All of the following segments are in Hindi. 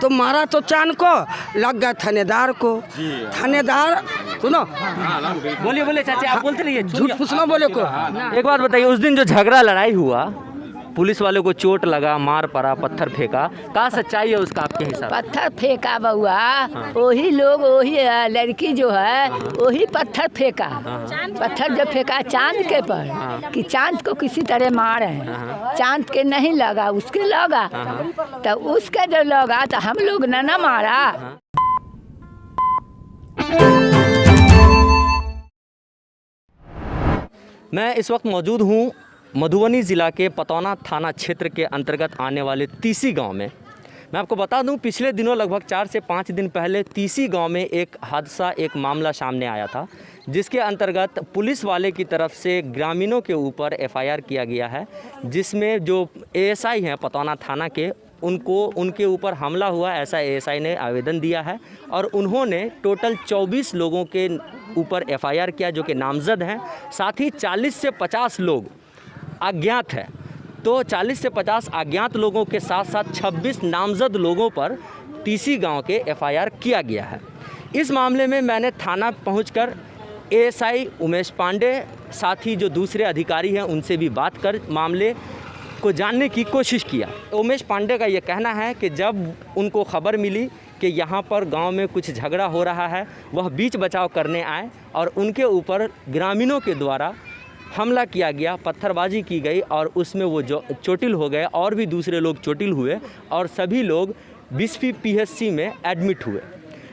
तो मारा तो चांद को, लग गया थानेदार को। थानेदार सुनो, बोलिए बोलिए चाचा, आप बोलते रहिए, झूठ फुसना बोले को। एक बात बताइए, उस दिन जो झगड़ा लड़ाई हुआ, पुलिस वाले को चोट लगा, मार पड़ा, पत्थर फेंका, क्या सच्चाई है उसका आपके हिसाब से? पत्थर फेंका बउआ, वही लोग, वही लड़की जो है वही पत्थर फेंका। पत्थर जो फेंका चांद के पर कि चांद को किसी तरह मारे, चांद के नहीं लगा, उसके लगा, तो उसके जो लगा तो हम लोग न मारा। मैं इस वक्त मौजूद हूँ मधुबनी ज़िला के पतौना थाना क्षेत्र के अंतर्गत आने वाले तीसी गांव में। मैं आपको बता दूं, पिछले दिनों लगभग 4 से 5 दिन पहले तीसी गांव में एक हादसा, एक मामला सामने आया था, जिसके अंतर्गत पुलिस वाले की तरफ से ग्रामीणों के ऊपर एफआईआर किया गया है, जिसमें जो एएसआई हैं पतौना थाना के, उनके ऊपर हमला हुआ, ऐसा एएसआई ने आवेदन दिया है। और उन्होंने टोटल 24 लोगों के ऊपर एफआईआर किया जो कि नामजद हैं। साथ ही 40 से 50 लोग अज्ञात है। तो 40 से 50 अज्ञात लोगों के साथ साथ 26 नामजद लोगों पर तीसी गांव के एफआईआर किया गया है। इस मामले में मैंने थाना पहुंचकर एएसआई उमेश पांडे, साथ ही जो दूसरे अधिकारी हैं उनसे भी बात कर मामले को जानने की कोशिश किया। उमेश पांडे का ये कहना है कि जब उनको खबर मिली कि यहाँ पर गांव में कुछ झगड़ा हो रहा है, वह बीच बचाव करने आए और उनके ऊपर ग्रामीणों के द्वारा हमला किया गया, पत्थरबाजी की गई और उसमें वो जो चोटिल हो गए और भी दूसरे लोग चोटिल हुए और सभी लोग बिस्फी पीएचसी में एडमिट हुए।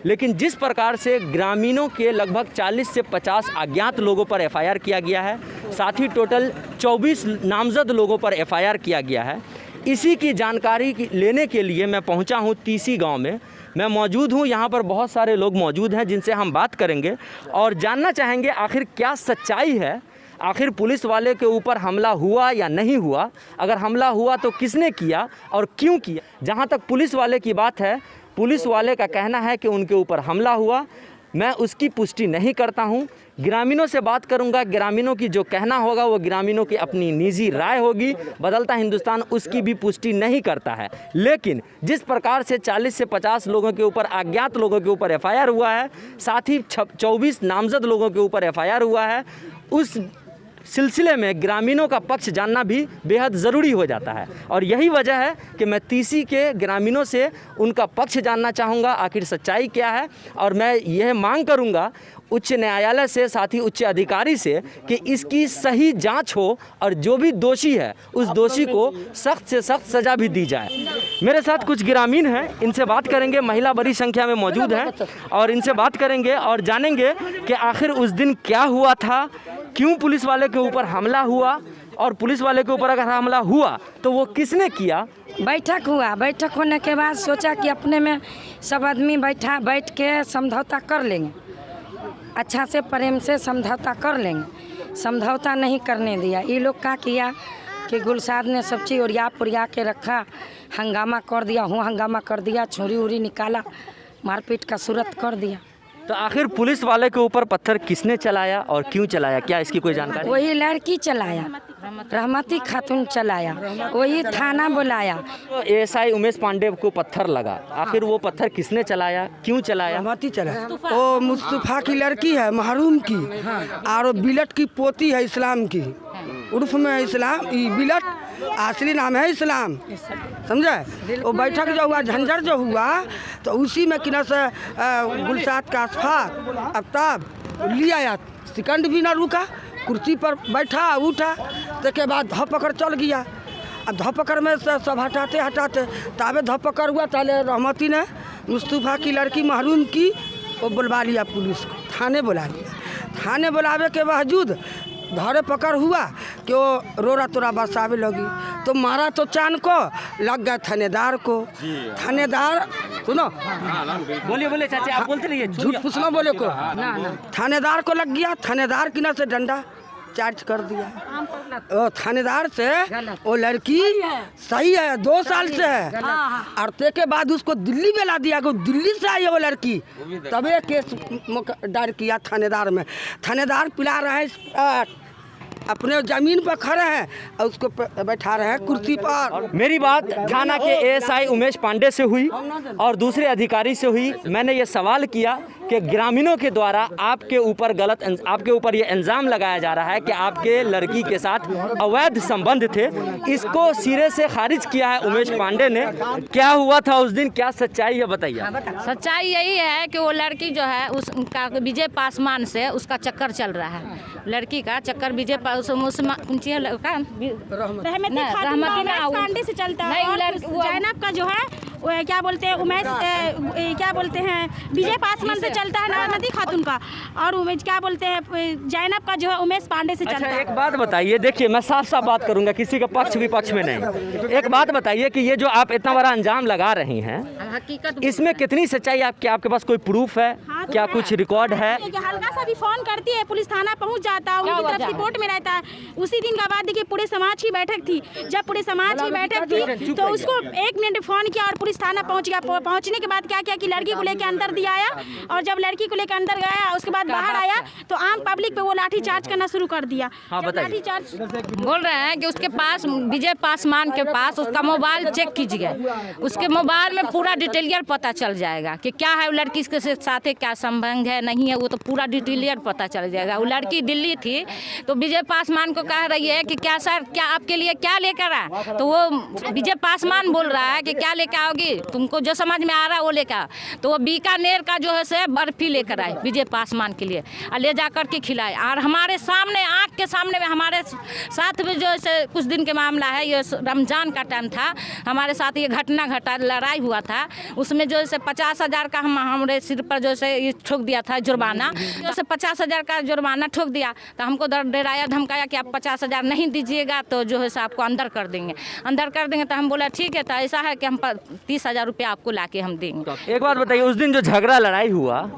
लेकिन जिस प्रकार से ग्रामीणों के लगभग 40 से 50 अज्ञात लोगों पर एफआईआर किया गया है, साथ ही टोटल 24 नामजद लोगों पर एफआईआर किया गया है, इसी की जानकारी लेने के लिए मैं पहुंचा हूं तीसी गांव में। मैं मौजूद हूं, यहां पर बहुत सारे लोग मौजूद हैं जिनसे हम बात करेंगे और जानना चाहेंगे आखिर क्या सच्चाई है, आखिर पुलिस वाले के ऊपर हमला हुआ या नहीं हुआ, अगर हमला हुआ तो किसने किया और क्यों किया। जहां तक पुलिस वाले की बात है, पुलिस वाले का कहना है कि उनके ऊपर हमला हुआ, मैं उसकी पुष्टि नहीं करता हूं। ग्रामीणों से बात करूंगा, ग्रामीणों की जो कहना होगा वो ग्रामीणों की अपनी निजी राय होगी। बदलता हिंदुस्तान उसकी भी पुष्टि नहीं करता है। लेकिन जिस प्रकार से 40 से 50 लोगों के ऊपर, अज्ञात लोगों के ऊपर एफआईआर हुआ है, साथ ही 24 नामजद लोगों के ऊपर एफआईआर हुआ है, उस सिलसिले में ग्रामीणों का पक्ष जानना भी बेहद ज़रूरी हो जाता है। और यही वजह है कि मैं तीसी के ग्रामीणों से उनका पक्ष जानना चाहूँगा, आखिर सच्चाई क्या है। और मैं यह मांग करूँगा उच्च न्यायालय से, साथ ही उच्च अधिकारी से कि इसकी सही जांच हो और जो भी दोषी है उस दोषी को सख्त से सख्त सज़ा भी दी जाए। मेरे साथ कुछ ग्रामीण हैं, इनसे बात करेंगे, महिला बड़ी संख्या में मौजूद हैं और इनसे बात करेंगे और जानेंगे कि आखिर उस दिन क्या हुआ था, क्यों पुलिस वाले के ऊपर हमला हुआ और पुलिस वाले के ऊपर अगर हमला हुआ तो वो किसने किया। बैठक हुआ, बैठक होने के बाद सोचा कि अपने में सब आदमी बैठ के समझौता कर लेंगे, अच्छा से प्रेम से समझौता कर लेंगे। समझौता नहीं करने दिया। ये लोग क्या किया कि गुलसाद ने सब चीज़ ओरिया के रखा, हंगामा कर दिया, हंगामा कर दिया, छुरी उरी निकाला, मारपीट का सूरत कर दिया। तो आखिर पुलिस वाले के ऊपर पत्थर किसने चलाया और क्यों चलाया, क्या इसकी कोई जानकारी? वही लड़की चलाया, रहमती खातून चलाया, वही थाना बुलाया। तो एएसआई उमेश पांडे को पत्थर लगा, आखिर वो पत्थर किसने चलाया, क्यों चलाया? रहमती चला, वो मुस्तफा की लड़की है, महरूम की, और बिलट की पोती है, इस्लाम की, उर्फ में इस्लाम, बिलट असली नाम है इस्लाम, समझे। वो बैठक जो हुआ, झंझट जो हुआ, तो उसी में किना से गुलसाद का अशफाक आफ्ताब लिया आया, सेकंड भी ना रुका, कुर्सी पर बैठा उठा, उसके बाद धपकड़ चल गया। अब धपकड़ में सब हटाते ताबे धपकड़ हुआ, ताले रहमती ने मुस्तफा की लड़की महरूम की वो बुलवा लिया, पुलिस को थाने बुला लिया। थाने बुलावे के बावजूद धरे पकड़ हुआ कि वो रोरा तोरा बसावे लगी, तो मारा तो चांद को, लग गया थानेदार को। थानेदार सुनो, बोलिए बोलिए चाचा, आप बोलते रहिए, झूठ फुसना बोले को। थानेदार को लग गया, थानेदार की ना से डंडा चार्ज कर दिया। ओ थानेदार से वो लड़की सही है, 2 साल से है, और ते के बाद उसको दिल्ली में ला दिया, दिल्ली से आई है वो लड़की, तबे केस डाल किया थानेदार में। थानेदार पिला रहा है अपने ज़मीन पर खड़े हैं और उसको बैठा रहे हैं कुर्सी पर। मेरी बात थाना के एएसआई उमेश पांडे से हुई और दूसरे अधिकारी से हुई। मैंने ये सवाल किया कि ग्रामीणों के द्वारा आपके ऊपर ये इल्ज़ाम लगाया जा रहा है कि आपके लड़की के साथ अवैध संबंध थे, इसको सिरे से खारिज किया है उमेश पांडे ने। क्या हुआ था उस दिन, क्या सच्चाई है बताइए। सच्चाई यही है कि वो लड़की जो है उसका विजय पासवान से उसका चक्कर चल रहा है, लड़की का चक्कर विजय पांडे से चलता है। और जैनब का जो है वो क्या बोलते हैं उमेश क्या बोलते हैं विजय पासवान से चलता है, नारायणती खातून का, और उमेश क्या बोलते हैं जैनब का जो है उमेश पांडे से चलता है। एक बात बताइए, देखिए मैं साफ साफ बात करूंगा, किसी का पक्ष विपक्ष में नहीं। एक बात बताइए कि ये जो आप इतना बड़ा अंजाम लगा रही हैं, हकीकत इसमें कितनी सच्चाई आपके पास कोई प्रूफ है? हाँ, क्या कुछ रिकॉर्ड है? हल्का सा भी फोन करती है, पुलिस थाना पहुंच जाता है, उनकी तरफ रिपोर्ट में रहता है। उसी दिन का बाद देखिए पूरे समाज की बैठक थी, जब पूरे समाज की बैठक थी तो उसको 1 मिनट फोन किया और पुलिस थाना पहुंच गया। पहुंचने के बाद क्या किया कि लड़की को लेकर अंदर दिया आया, और जब लड़की को लेकर अंदर गया उसके बाद बाहर आया तो आम पब्लिक पे वो लाठी चार्ज करना शुरू कर दिया। लाठी चार्ज बोल रहे हैं कि उसके पास विजय पासवान के पास उसका मोबाइल चेक कीजिए, उसके मोबाइल में पूरा डिटेलियर पता चल जाएगा कि क्या है, वो लड़की के साथ क्या संबंध है नहीं है, वो तो पूरा डिटेलियर पता चल जाएगा। वो लड़की दिल्ली थी तो विजय पासवान को कह रही है कि क्या सर क्या आपके लिए क्या लेकर आए, तो वो विजय पासवान बोल रहा है कि क्या लेकर आओगी, तुमको जो समझ में आ रहा है वो लेकर आओ। तो वो बीकानेर का जो है से बर्फी लेकर आए विजय पासवान के लिए, और ले जाकर के खिलाए। और हमारे सामने आँख के सामने में हमारे साथ में जो है कुछ दिन के मामला है, ये रमजान का टाइम था, हमारे साथ ये घटना घटा, लड़ाई हुआ था, उसमें जो है 50,000 का हमारे सिर पर जो है ये ठोक दिया था जुर्माना, जैसे 50,000 का जुर्माना ठोक दिया। तो हमको डराया धमकाया कि आप 50,000 नहीं दीजिएगा तो जो है आपको अंदर कर देंगे, अंदर कर देंगे। तो हम बोला ठीक है, तो ऐसा है कि हम 30,000 रुपया आपको लाके हम देंगे। एक बात बताइए, उस दिन जो झगड़ा लड़ाई हुआ,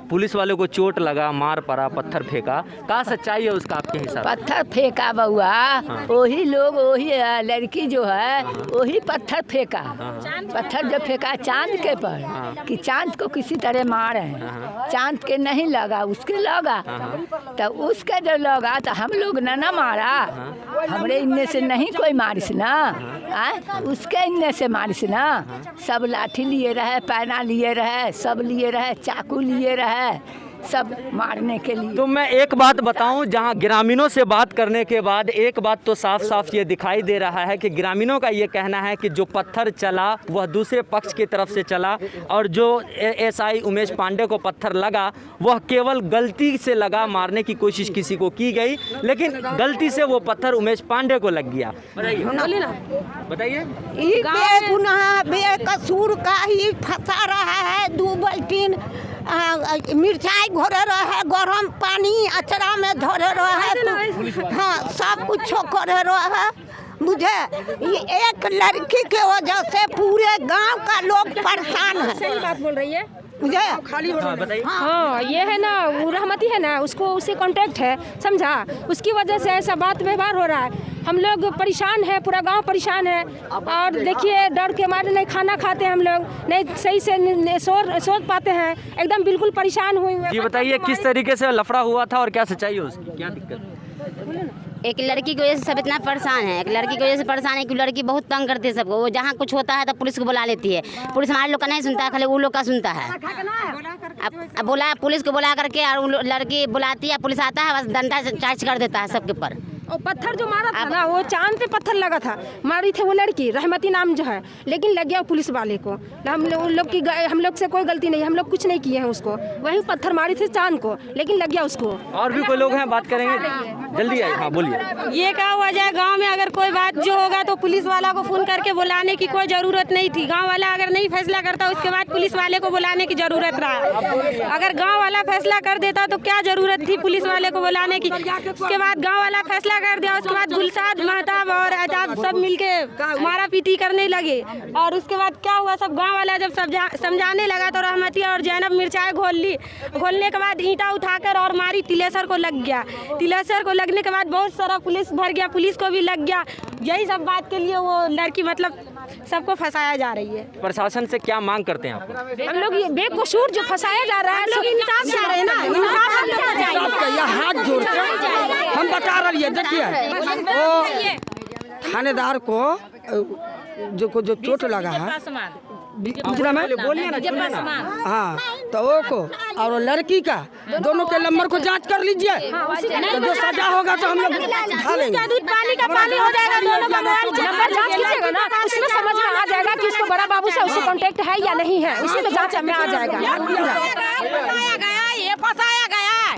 पुलिस वाले को चोट लगा, मार पड़ा, पत्थर फेंका, क्या सच्चाई है उसका आपके हिसाब से? पत्थर फेंका बउआ, वही लोग वही लड़की जो है वही पत्थर फेंका। पत्थर जो फेंका चांद के पर कि चांद को किसी तरह मारे हैं, चांद के नहीं लगा, उसके लगा। तो उसके जो लगा तो हम लोग न मारा, हमरे इनने से नहीं कोई मारिस ना, उसके इनने से मारिस ना। सब लाठी लिए रहे, पैना लिए रहे, सब लिए रहे, चाकू लिए रहे, सब मारने के लिए। तो मैं एक बात बताऊं, जहां ग्रामीणों से बात करने के बाद एक बात तो साफ साफ ये दिखाई दे रहा है कि ग्रामीणों का ये कहना है कि जो पत्थर चला वह दूसरे पक्ष की तरफ से चला, और जो एएसआई उमेश पांडे को पत्थर लगा वह केवल गलती से लगा, मारने की कोशिश किसी को की गई, लेकिन गलती से वो पत्थर उमेश पांडे को लग गया। बताइए। बेगुनाह बेकसूर का ही फंसा रहा है, 2 बाल्टीन मिर्चाई घोरे रहे, गरम पानी अचरा में धरे रहे, हाँ सब कुछ करे रहे। मुझे ये एक लड़की के वजह से पूरे गांव का लोग परेशान है। सही बात बोल रही है मुझे खाली हाँ, ये है ना वो रहमती है ना, उसको उससे कांटेक्ट है, समझा, उसकी वजह से ऐसा बात व्यवहार हो रहा है। हम लोग परेशान है, पूरा गांव परेशान है, और देखिए डर के मारे नहीं खाना खाते हम लोग, नहीं सही से सोच पाते हैं, एकदम बिल्कुल परेशान हुए। जी बताइए किस तरीके से लफड़ा हुआ था और क्या सच्चाई है उसकी, क्या दिक्कत? एक लड़की की वजह से सब इतना परेशान है, एक लड़की की वजह से परेशान है कि लड़की बहुत तंग करती है सबको। वो जहाँ कुछ होता है तो पुलिस को बुला लेती है, पुलिस हमारे लोग का नहीं सुनता है, खाली वो लोग का सुनता है। अब बोला पुलिस को बुला करके, और लड़की बुलाती है, पुलिस आता है, बस डंडा चार्ज कर देता है सबके पर। और पत्थर जो मारा था ना, वो चांद पे पत्थर लगा था, मारी थे वो लड़की रहमती नाम जो है, लेकिन लग गया पुलिस वाले को। हम लोग से कोई गलती नहीं, हम लोग कुछ नहीं किए हैं उसको, वही पत्थर मारी थी चांद को, लेकिन लग गया उसको। और भी कोई लोग हैं, बात करेंगे, जल्दी आइए। हाँ बोलिए। ये क्या हुआ जाए, गांव में अगर कोई बात जो होगा तो पुलिस वाला को फोन करके बुलाने की कोई जरूरत नहीं थी। गांव वाला अगर नहीं फैसला करता उसके बाद पुलिस वाले को बुलाने की जरूरत रहा। अगर गांव वाला फैसला कर देता तो क्या जरूरत थी पुलिस वाले को बुलाने की। उसके बाद गांव वाला फैसला कर दिया, उसके बाद गुलसाद महताब और आजाद सब मिलके मारा पीटी करने लगे, और उसके बाद क्या हुआ, सब गाँव वाला जब समझाने लगा तो रहमती और जैनब मिर्चाई घोलने के बाद ईंटा उठाकर और मारी, तिलेसर को लग गया। तिलेसर को लगने के बाद बहुत सारा पुलिस भर गया, पुलिस को भी लग गया। यही सब बात के लिए वो लड़की मतलब सबको फंसाया जा रही है। प्रशासन से क्या मांग करते हैं आप? हम लोग ये बेकसूर जो फंसाया जा रहा है, लोग इंसाफ चाह रहे हैं ना, इंसाफ हम लोग को चाहिए। इंसाफ का यह हाथ जोड़ के हम बता रही है। देखिए वो थानेदार को जो चोट लगा है, बोलिए ना, हाँ, तो वो को और लड़की का दोनों के नंबर को जांच कर लीजिए, तो जो सजा होगा तो हम लोग उठा लेंगे। दूध पानी का पानी हो जाएगा, दोनों का नंबर जांच कीजिएगा ना, उसमें समझ में आ जाएगा कि उसको बड़ा बाबू से उससे कांटेक्ट है या नहीं है, उसी में जांच में आ जाएगा। ये फंसाया गया है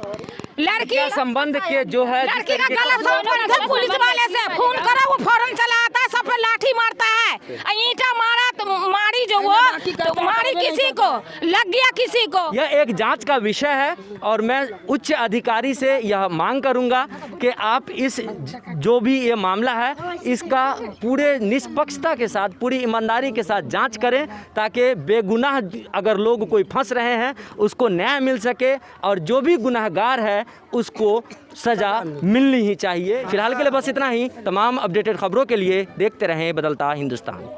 लड़की क्या संबंध के जो है लड़की का गला संबंध पुलिस वाले से फोन करा, वो फौरन चला आता है, सब पे लाठी मारता है, ईंटा मारा तो मारी जो वो तो मारी किसी को, लग गया किसी को। यह एक जांच का विषय है और मैं उच्च अधिकारी से यह मांग करूंगा कि आप इस जो भी ये मामला है इसका पूरे निष्पक्षता के साथ, पूरी ईमानदारी के साथ जांच करें, ताकि बेगुनाह अगर लोग कोई फंस रहे हैं उसको न्याय मिल सके और जो भी गुनहगार है उसको सजा मिलनी ही चाहिए। फिलहाल के लिए बस इतना ही। तमाम अपडेटेड खबरों के लिए देखते रहें बदलता हिंदुस्तान।